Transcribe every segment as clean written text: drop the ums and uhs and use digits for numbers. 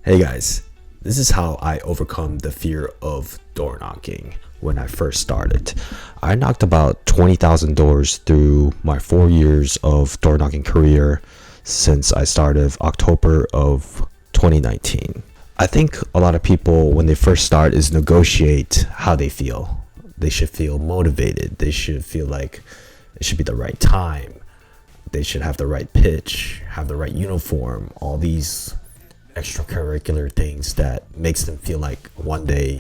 Hey guys, this is how I overcome the fear of door knocking when I first started. I knocked about 20,000 doors through my 4 years of door knocking career since I started October of 2019. I think a lot of people when they first start is negotiate how they feel. They should feel motivated. They should feel like it should be the right time. They should have the right pitch, have the right uniform, all these extracurricular things that makes them feel like one day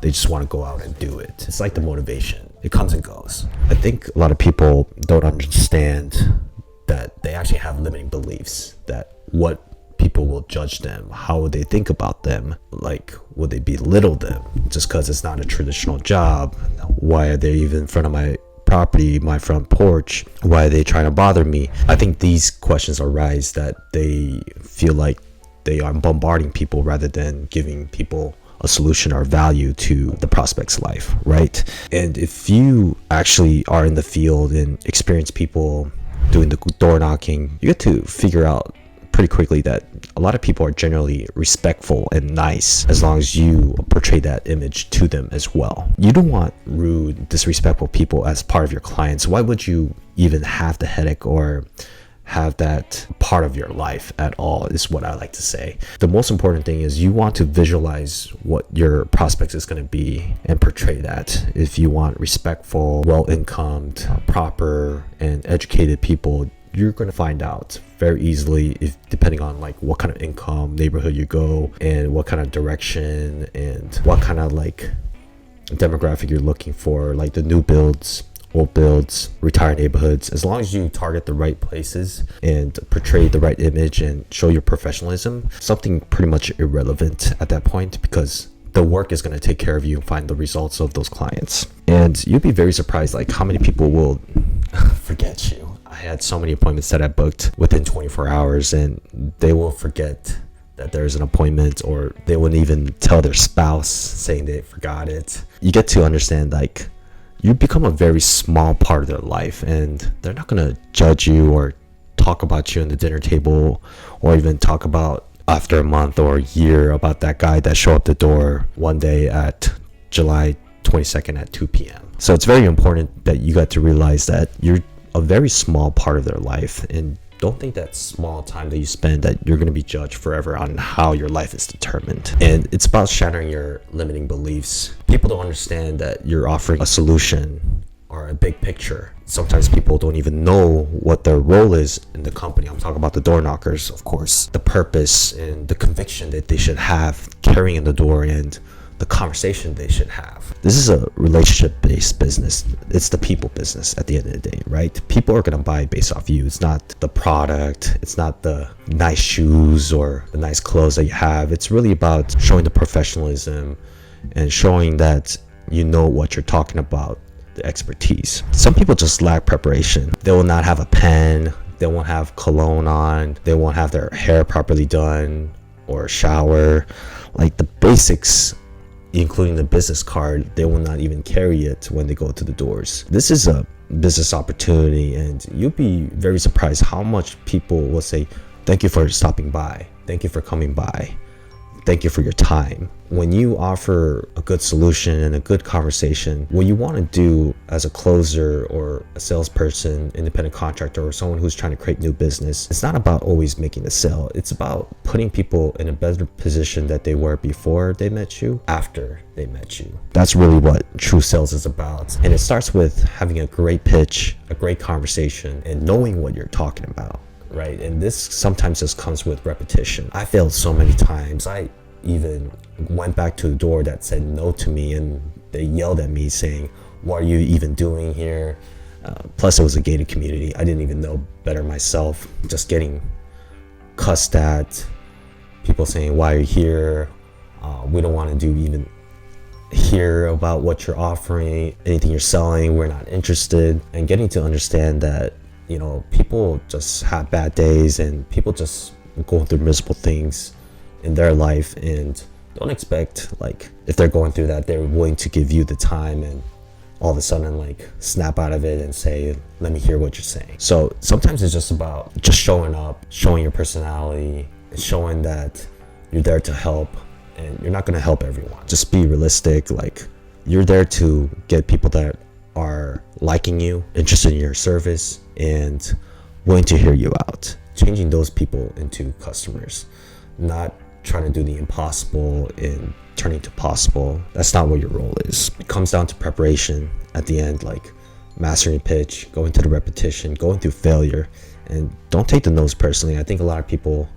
they just want to go out and do it. It's like the motivation. It comes and goes. I think a lot of people don't understand that they actually have limiting beliefs, that what people will judge them, how would they think about them, like would they belittle them just because it's not a traditional job? Why are they even in front of my property, my front porch? Why are they trying to bother me? I think these questions arise that they feel like they are bombarding people rather than giving people a solution or value to the prospect's life, right? And if you actually are in the field and experience people doing the door knocking, you get to figure out pretty quickly that a lot of people are generally respectful and nice as long as you portray that image to them as well. You don't want rude, disrespectful people as part of your clients. Why would you even have the headache or have that part of your life at all, is what I like to say. The most important thing is you want to visualize what your prospects is going to be and portray that. If you want respectful, well-incomed, proper and educated people, you're going to find out very easily, if depending on like what kind of income neighborhood you go and what kind of direction and what kind of like demographic you're looking for, like the new builds, old builds, retired neighborhoods. As long as you target the right places and portray the right image and show your professionalism, something pretty much irrelevant at that point, because the work is going to take care of you and find the results of those clients. And you'd be very surprised like how many people will forget you. I had so many appointments that I booked within 24 hours and they will forget that there's an appointment, or they wouldn't even tell their spouse saying they forgot it. You get to understand like you become a very small part of their life, and they're not going to judge you or talk about you on the dinner table, or even talk about after a month or a year about that guy that showed up the door one day at July 22nd at 2 p.m. So it's very important that you got to realize that you're a very small part of their life, and don't think that small time that you spend that you're going to be judged forever on how your life is determined. And it's about shattering your limiting beliefs. People don't understand that you're offering a solution or a big picture. Sometimes people don't even know what their role is in the company. I'm talking about the door knockers, of course. The purpose and the conviction that they should have carrying in the door, and the conversation they should have. This is a relationship-based business. It's the people business at the end of the day, right? People are going to buy based off you. It's not the product. It's not the nice shoes or the nice clothes that you have. It's really about showing the professionalism and showing that you know what you're talking about, the expertise. Some people just lack preparation. They will not have a pen. They won't have cologne on. They won't have their hair properly done or shower. Like the basics, including the business card, they will not even carry it when they go to the doors. This is a business opportunity, and you'll be very surprised how much people will say, thank you for stopping by. Thank you for coming by. Thank you for your time. When you offer a good solution and a good conversation, what you want to do as a closer or a salesperson, independent contractor, or someone who's trying to create new business, it's not about always making the sale. It's about putting people in a better position that they were before they met you, after they met you. That's really what true sales is about. And it starts with having a great pitch, a great conversation, and knowing what you're talking about. Right? And this sometimes just comes with repetition. I failed so many times. I even went back to a door that said no to me, and they yelled at me saying, what are you even doing here? Plus it was a gated community. I didn't even know better myself. Just getting cussed at, people saying, why are you here? We don't want to do even hear about what you're offering, anything you're selling. We're not interested. And getting to understand that, you know, people just have bad days, and people just go through miserable things in their life, and don't expect, like, if they're going through that, they're willing to give you the time and all of a sudden like snap out of it and say, let me hear what you're saying. So sometimes it's just about just showing up, showing your personality, showing that You're there to help, and you're not going to help everyone. Just be realistic. Like, you're there to get people that are liking you, interested in your service, and willing to hear you out. Changing those people into customers, not trying to do the impossible and turning to possible. That's not what your role is. It comes down to preparation at the end, like mastering pitch, going through the repetition, going through failure, and don't take the no's personally. I think a lot of people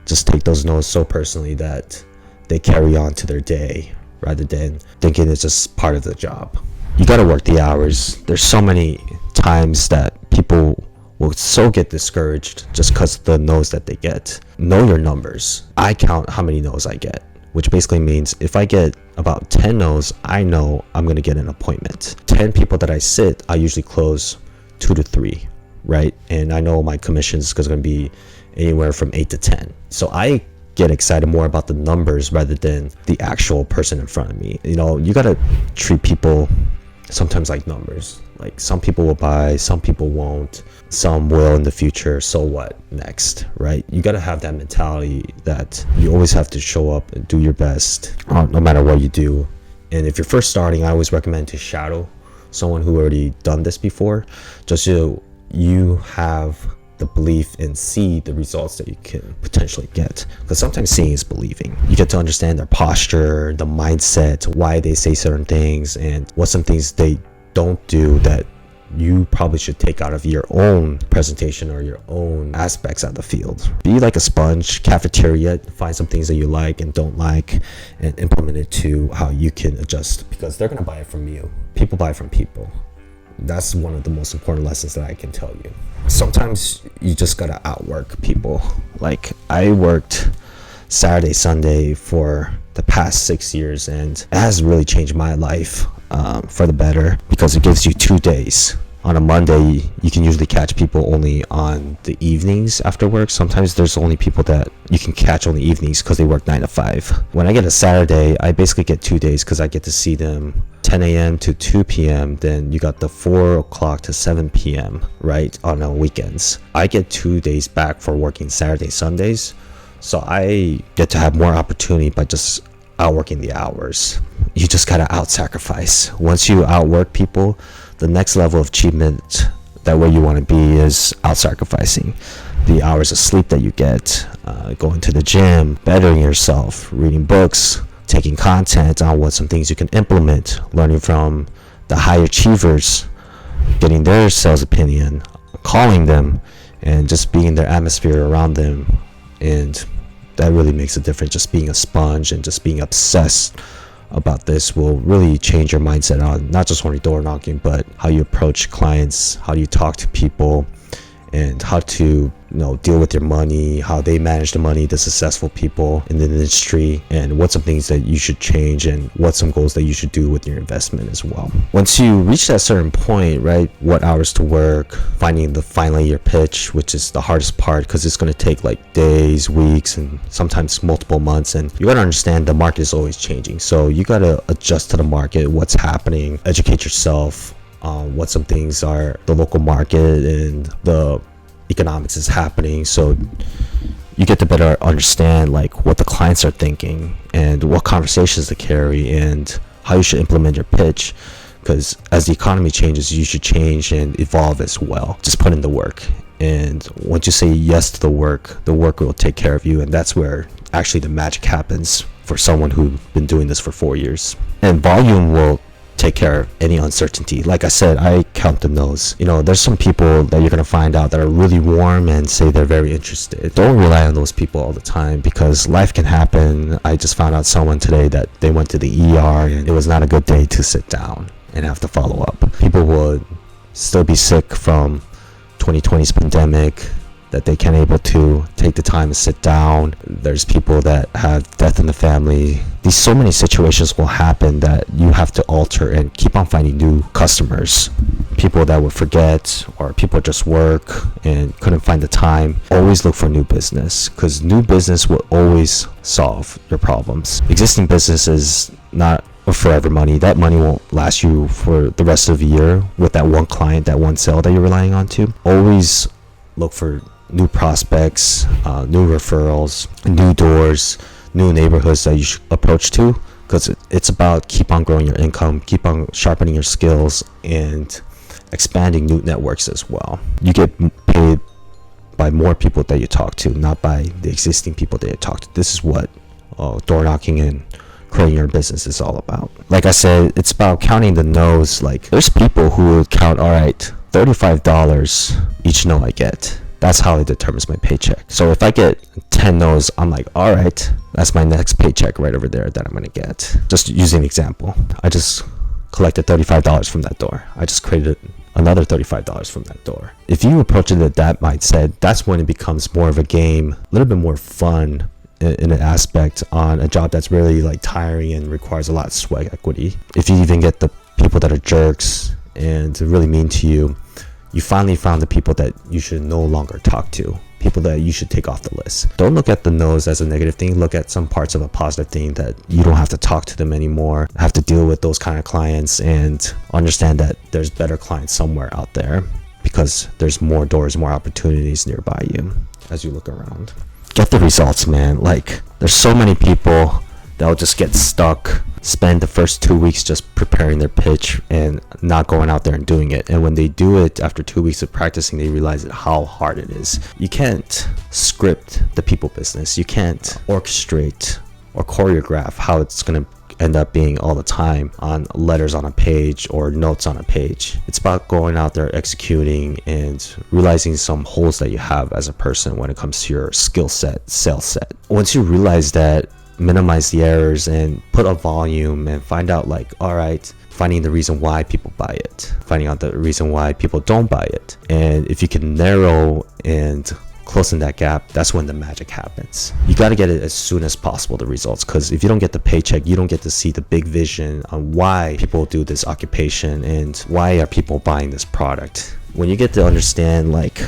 just take those no's so personally that they carry on to their day rather than thinking it's just part of the job. You got to work the hours. There's so many times that people will so get discouraged just because of the no's that they get. Know your numbers. I count how many no's I get, which basically means if I get about 10 no's, I know I'm going to get an appointment. 10 people that I sit, I usually close 2 to 3, right? And I know my commissions is going to be anywhere from 8 to 10. So I get excited more about the numbers rather than the actual person in front of me. You know, you got to treat people sometimes like numbers. Like, some people will buy, some people won't, some will in the future. So what next, right? You got to have that mentality that you always have to show up and do your best, no matter what you do. And if you're first starting, I always recommend to shadow someone who already done this before, just so you have the belief and see the results that you can potentially get. Because sometimes seeing is believing. You get to understand their posture, the mindset, why they say certain things, and what some things they don't do that you probably should take out of your own presentation or your own aspects of the field. Be like a sponge, cafeteria, find some things that you like and don't like and implement it to how you can adjust, because they're going to buy it from you. People buy from people. That's one of the most important lessons that I can tell you. Sometimes you just got to outwork people. Like, I worked Saturday, Sunday for the past 6 years, and it has really changed my life for the better, because it gives you 2 days. On a Monday, you can usually catch people only on the evenings after work. Sometimes there's only people that you can catch on the evenings because they work 9 to 5. When I get a Saturday, I basically get 2 days because I get to see them 10 a.m. to 2 p.m. Then you got the 4 o'clock to 7 p.m. right on weekends. I get 2 days back for working Saturday, Sundays. So I get to have more opportunity by just outworking the hours. You just gotta out-sacrifice. Once you outwork people, the next level of achievement that where you want to be is out-sacrificing the hours of sleep that you get, going to the gym, bettering yourself, reading books, taking content on what some things you can implement, learning from the high achievers, getting their sales opinion, calling them, and just being in their atmosphere around them. And that really makes a difference. Just being a sponge and just being obsessed about this will really change your mindset on not just only door knocking, but how you approach clients, how you talk to people, and how to deal with your money, how they manage the money, the successful people in the industry, and what some things that you should change and what some goals that you should do with your investment as well. Once you reach that certain point, right, what hours to work, finding finally your pitch, which is the hardest part, because it's going to take like days, weeks, and sometimes multiple months. And you got to understand the market is always changing, so you got to adjust to the market, what's happening, educate yourself on what some things are, the local market and the economics is happening, so you get to better understand like what the clients are thinking and what conversations to carry and how you should implement your pitch. Because as the economy changes, you should change and evolve as well. Just put in the work, and once you say yes to the work will take care of you. And that's where actually the magic happens for someone who's been doing this for 4 years. And volume will take care of any uncertainty. Like I said, I count the no's. There's some people that you're going to find out that are really warm and say they're very interested. Don't rely on those people all the time, because life can happen. I just found out someone today that they went to the ER and it was not a good day to sit down and have to follow up. People would still be sick from 2020's pandemic, that they can't able to take the time to sit down. There's people that have death in the family. These so many situations will happen that you have to alter and keep on finding new customers. People that would forget, or people just work and couldn't find the time. Always look for new business, because new business will always solve your problems. Existing business is not forever money. That money won't last you for the rest of the year with that one client, that one sale that you're relying on to. Always look for new prospects, new referrals, new doors, new neighborhoods that you should approach to, because it's about keep on growing your income, keep on sharpening your skills, and expanding new networks as well. You get paid by more people that you talk to, not by the existing people that you talk to. This is what door knocking and creating your business is all about. Like I said, it's about counting the no's. Like, there's people who would count, all right, $35 each no I get. That's how it determines my paycheck. So if I get 10 no's, I'm like, all right, that's my next paycheck right over there that I'm gonna get. Just using an example, I just collected $35 from that door. I just created another $35 from that door. If you approach it with that mindset, that's when it becomes more of a game, a little bit more fun in an aspect on a job that's really like tiring and requires a lot of sweat equity. If you even get the people that are jerks and really mean to you, you finally found the people that you should no longer talk to, people that you should take off the list. Don't look at the no's as a negative thing. Look at some parts of a positive thing, that you don't have to talk to them anymore, have to deal with those kind of clients, and understand that there's better clients somewhere out there, because there's more doors, more opportunities nearby you as you look around. Get the results, man. Like, there's so many people that will just get stuck, spend the first 2 weeks just preparing their pitch and not going out there and doing it. And when they do it after 2 weeks of practicing, they realize how hard it is. You can't script the people business. You can't orchestrate or choreograph how it's going to end up being all the time on letters on a page or notes on a page. It's about going out there, executing, and realizing some holes that you have as a person when it comes to your skill set, sales set. Once you realize that, minimize the errors and put a volume and find out, like, all right, finding the reason why people buy it, finding out the reason why people don't buy it. And if you can narrow and closing that gap, that's when the magic happens. You got to get it as soon as possible, the results, because if you don't get the paycheck, you don't get to see the big vision on why people do this occupation and why are people buying this product. When you get to understand, like,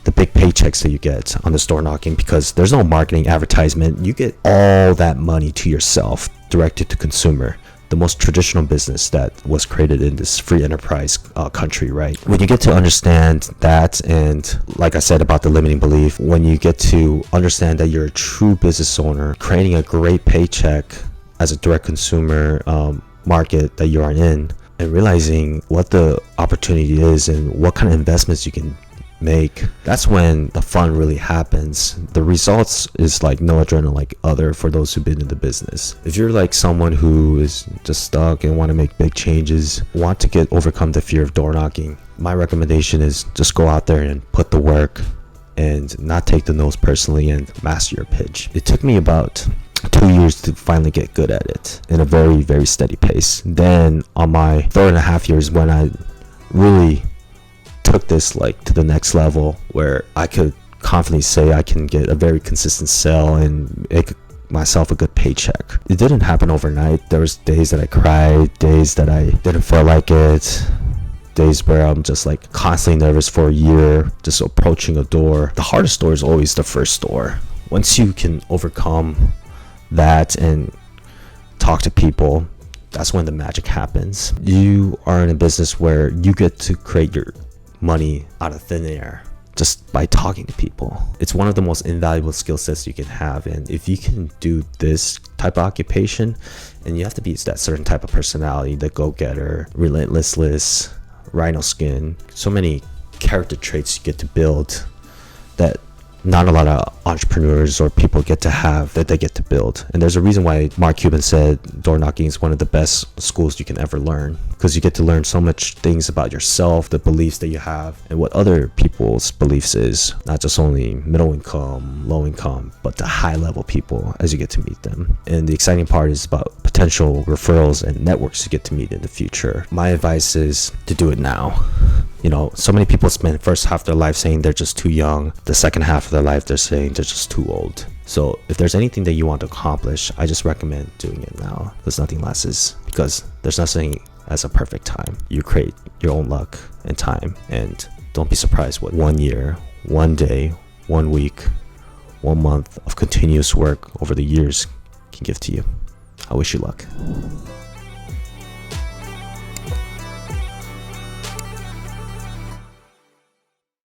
the big paychecks that you get on the store knocking, because there's no marketing, advertisement, you get all that money to yourself, directed to consumer, the most traditional business that was created in this free enterprise country, right? When you get to understand that, and like I said about the limiting belief, when you get to understand that you're a true business owner, creating a great paycheck as a direct consumer market that you are in, and realizing what the opportunity is and what kind of investments you can make, that's when the fun really happens. The results is like no adrenaline like other for those who've been in the business. If you're like someone who is just stuck and want to make big changes, want to overcome the fear of door knocking, my recommendation is just go out there and put the work and not take the no's personally and master your pitch. It took me about 2 years to finally get good at it in a very, very steady pace. Then on my 3.5 years, when I really took this like to the next level, where I could confidently say I can get a very consistent sale and make myself a good paycheck. It didn't happen overnight. There was days that I cried, days that I didn't feel like it, days where I'm just like constantly nervous for a year, just approaching a door. The hardest door is always the first door. Once you can overcome that and talk to people, that's when the magic happens. You are in a business where you get to create your money out of thin air just by talking to people. It's one of the most invaluable skill sets you can have, and if you can do this type of occupation, and you have to be that certain type of personality, the go-getter, relentless, rhino skin, so many character traits you get to build that not a lot of entrepreneurs or people get to have, that they get to build. And there's a reason why Mark Cuban said door knocking is one of the best schools you can ever learn, because you get to learn so much things about yourself, the beliefs that you have, and what other people's beliefs is, not just only middle income, low income, but the high level people as you get to meet them. And the exciting part is about potential referrals and networks you get to meet in the future. My advice is to do it now. You know, so many people spend the first half of their life saying they're just too young. The second half of their life, they're saying they're just too old. So if there's anything that you want to accomplish, I just recommend doing it now, because nothing lasts, because there's nothing as a perfect time. You create your own luck and time, and don't be surprised what 1 year, 1 day, 1 week, 1 month of continuous work over the years can give to you. I wish you luck.